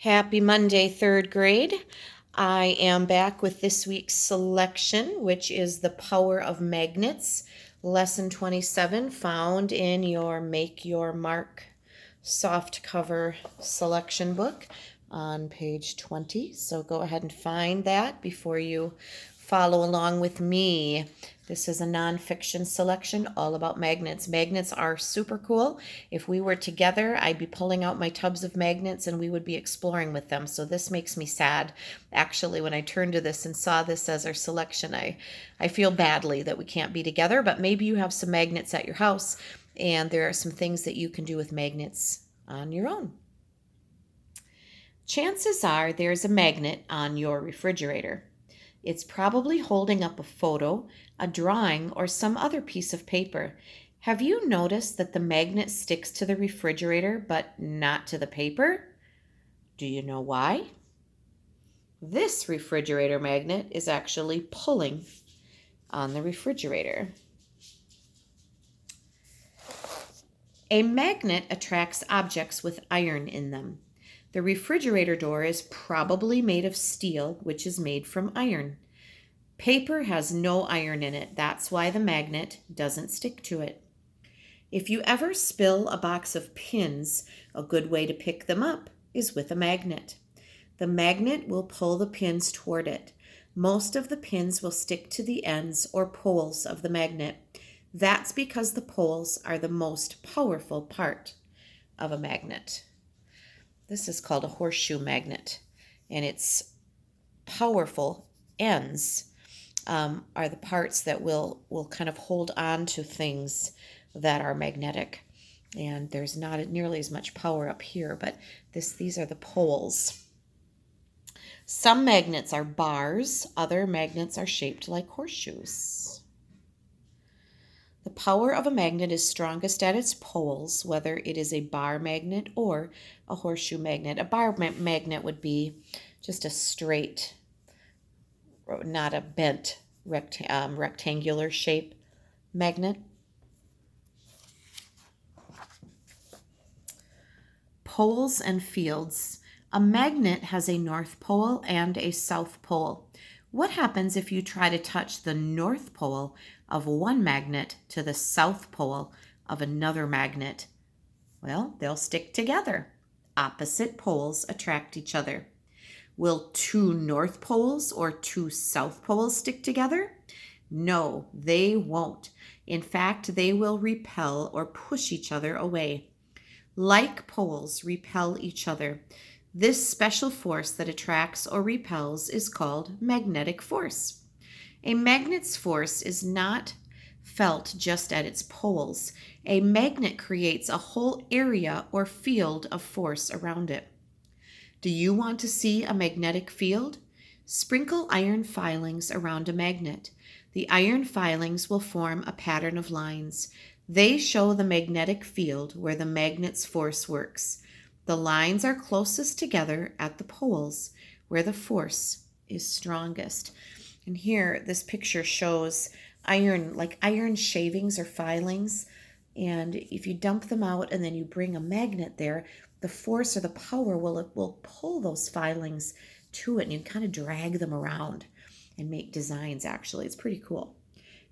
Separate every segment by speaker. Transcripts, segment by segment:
Speaker 1: Happy Monday, third grade. I am back with this week's selection, which is The Power of Magnets, Lesson 27, found in your Make Your Mark soft cover selection book on page 20. So go ahead and find that before you follow along with me. This is a nonfiction selection all about magnets. Magnets are super cool. If we were together, I'd be pulling out my tubs of magnets and we would be exploring with them. So this makes me sad. Actually, when I turned to this and saw this as our selection, I feel badly that we can't be together, but maybe you have some magnets at your house and there are some things that you can do with magnets on your own. Chances are there's a magnet on your refrigerator. It's probably holding up a photo, a drawing, or some other piece of paper. Have you noticed that the magnet sticks to the refrigerator but not to the paper? Do you know why? This refrigerator magnet is actually pulling on the refrigerator. A magnet attracts objects with iron in them. The refrigerator door is probably made of steel, which is made from iron. Paper has no iron in it. That's why the magnet doesn't stick to it. If you ever spill a box of pins, a good way to pick them up is with a magnet. The magnet will pull the pins toward it. Most of the pins will stick to the ends or poles of the magnet. That's because the poles are the most powerful part of a magnet. This is called a horseshoe magnet, and its powerful ends are the parts that will kind of hold on to things that are magnetic. And there's not nearly as much power up here, but these are the poles. Some magnets are bars, other magnets are shaped like horseshoes. The power of a magnet is strongest at its poles, whether it is a bar magnet or a horseshoe magnet. A bar magnet would be just a straight, not a bent rectangular shape magnet. Poles and fields. A magnet has a north pole and a south pole. What happens if you try to touch the north pole of one magnet to the south pole of another magnet? Well, they'll stick together. Opposite poles attract each other. Will two north poles or two south poles stick together? No, they won't. In fact, they will repel or push each other away. Like poles repel each other. This special force that attracts or repels is called magnetic force. A magnet's force is not felt just at its poles. A magnet creates a whole area or field of force around it. Do you want to see a magnetic field? Sprinkle iron filings around a magnet. The iron filings will form a pattern of lines. They show the magnetic field where the magnet's force works. The lines are closest together at the poles where the force is strongest. And here, this picture shows iron, like iron shavings or filings. And if you dump them out and then you bring a magnet there, the force or the power will pull those filings to it, and you kind of drag them around and make designs. Actually, it's pretty cool.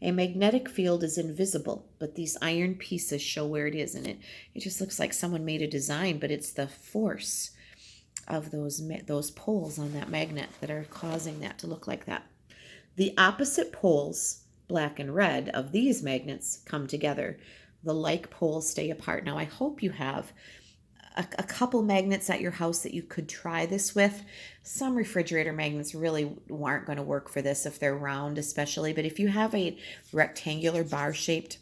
Speaker 1: A magnetic field is invisible, but these iron pieces show where it is, and it just looks like someone made a design, but it's the force of those poles on that magnet that are causing that to look like that. The opposite poles, black and red, of these magnets come together. The like poles stay apart. Now, I hope you have a couple magnets at your house that you could try this with. Some refrigerator magnets really aren't going to work for this if they're round especially, but if you have a rectangular bar-shaped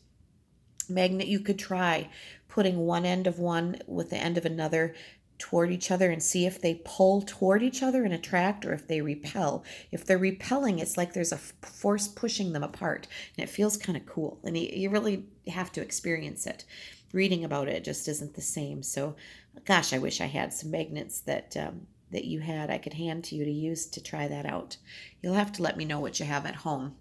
Speaker 1: magnet, you could try putting one end of one with the end of another toward each other and see if they pull toward each other and attract, or if they repel. If they're repelling, it's like there's a force pushing them apart, and it feels kind of cool, and you really have to experience it. Reading about it just isn't the same. So, gosh, I wish I had some magnets that you had I could hand to you to use to try that out. You'll have to let me know what you have at home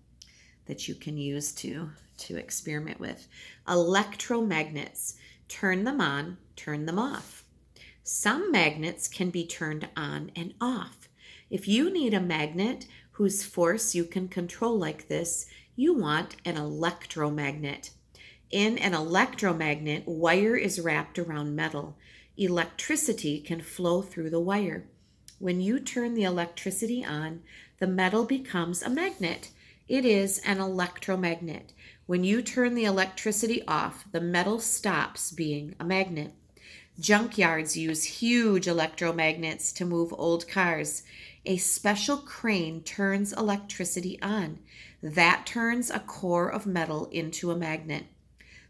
Speaker 1: that you can use to experiment with. Electromagnets. Turn them on, turn them off. Some magnets can be turned on and off. If you need a magnet whose force you can control like this, you want an electromagnet. In an electromagnet, wire is wrapped around metal. Electricity can flow through the wire. When you turn the electricity on, the metal becomes a magnet. It is an electromagnet. When you turn the electricity off, the metal stops being a magnet. Junkyards use huge electromagnets to move old cars. A special crane turns electricity on. That turns a core of metal into a magnet.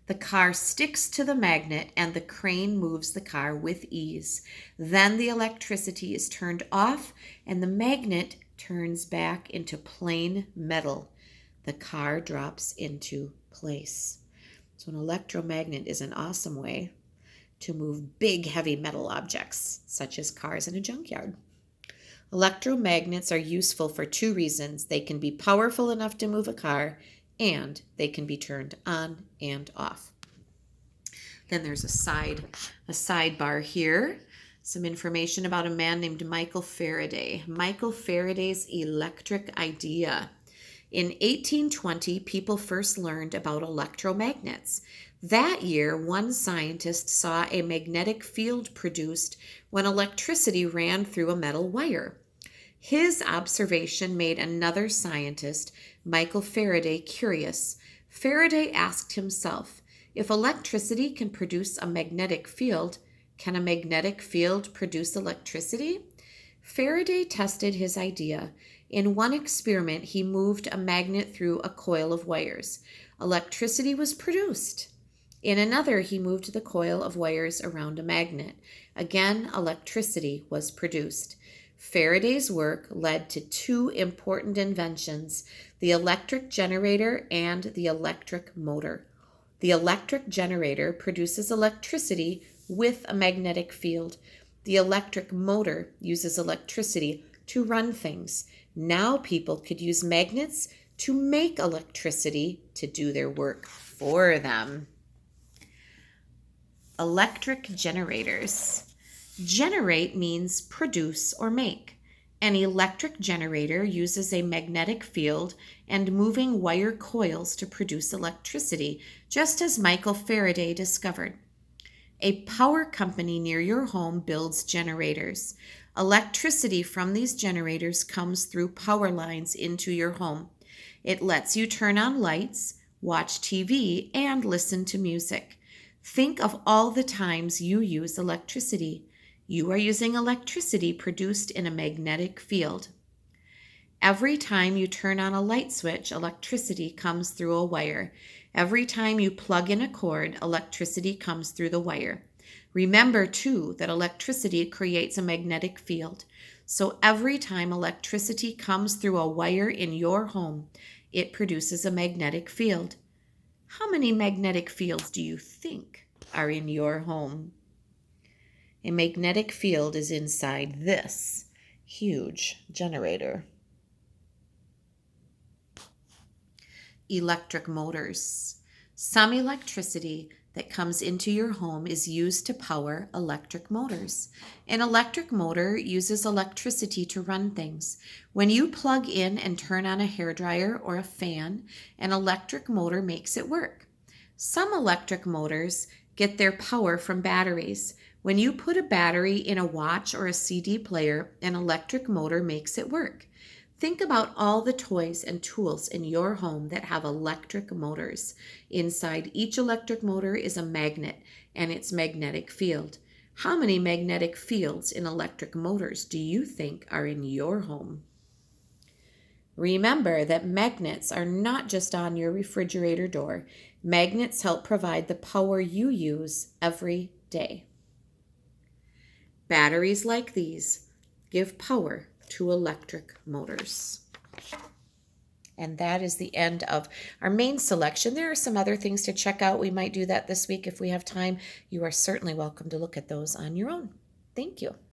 Speaker 1: The car sticks to the magnet and the crane moves the car with ease. Then the electricity is turned off and the magnet turns back into plain metal. The car drops into place. So an electromagnet is an awesome way to move big, heavy metal objects, such as cars in a junkyard. Electromagnets are useful for two reasons. They can be powerful enough to move a car, and they can be turned on and off. Then there's a sidebar here. Some information about a man named Michael Faraday. Michael Faraday's electric idea. In 1820, people first learned about electromagnets. That year, one scientist saw a magnetic field produced when electricity ran through a metal wire. His observation made another scientist, Michael Faraday, curious. Faraday asked himself, if electricity can produce a magnetic field, can a magnetic field produce electricity? Faraday tested his idea. In one experiment, he moved a magnet through a coil of wires. Electricity was produced. In another, he moved the coil of wires around a magnet. Again, electricity was produced. Faraday's work led to two important inventions, the electric generator and the electric motor. The electric generator produces electricity with a magnetic field. The electric motor uses electricity to run things. Now people could use magnets to make electricity to do their work for them. Electric generators. Generate means produce or make. An electric generator uses a magnetic field and moving wire coils to produce electricity, just as Michael Faraday discovered. A power company near your home builds generators. Electricity from these generators comes through power lines into your home. It lets you turn on lights, watch TV, and listen to music. Think of all the times you use electricity. You are using electricity produced in a magnetic field. Every time you turn on a light switch, electricity comes through a wire. Every time you plug in a cord, electricity comes through the wire. Remember, too, that electricity creates a magnetic field. So every time electricity comes through a wire in your home, it produces a magnetic field. How many magnetic fields do you think are in your home? A magnetic field is inside this huge generator. Electric motors. Some electricity that comes into your home is used to power electric motors. An electric motor uses electricity to run things. When you plug in and turn on a hairdryer or a fan, an electric motor makes it work. Some electric motors get their power from batteries. When you put a battery in a watch or a CD player, an electric motor makes it work. Think about all the toys and tools in your home that have electric motors. Inside each electric motor is a magnet and its magnetic field. How many magnetic fields in electric motors do you think are in your home? Remember that magnets are not just on your refrigerator door. Magnets help provide the power you use every day. Batteries like these give power to electric motors. And that is the end of our main selection. There are some other things to check out. We might do that this week if we have time. You are certainly welcome to look at those on your own. Thank you.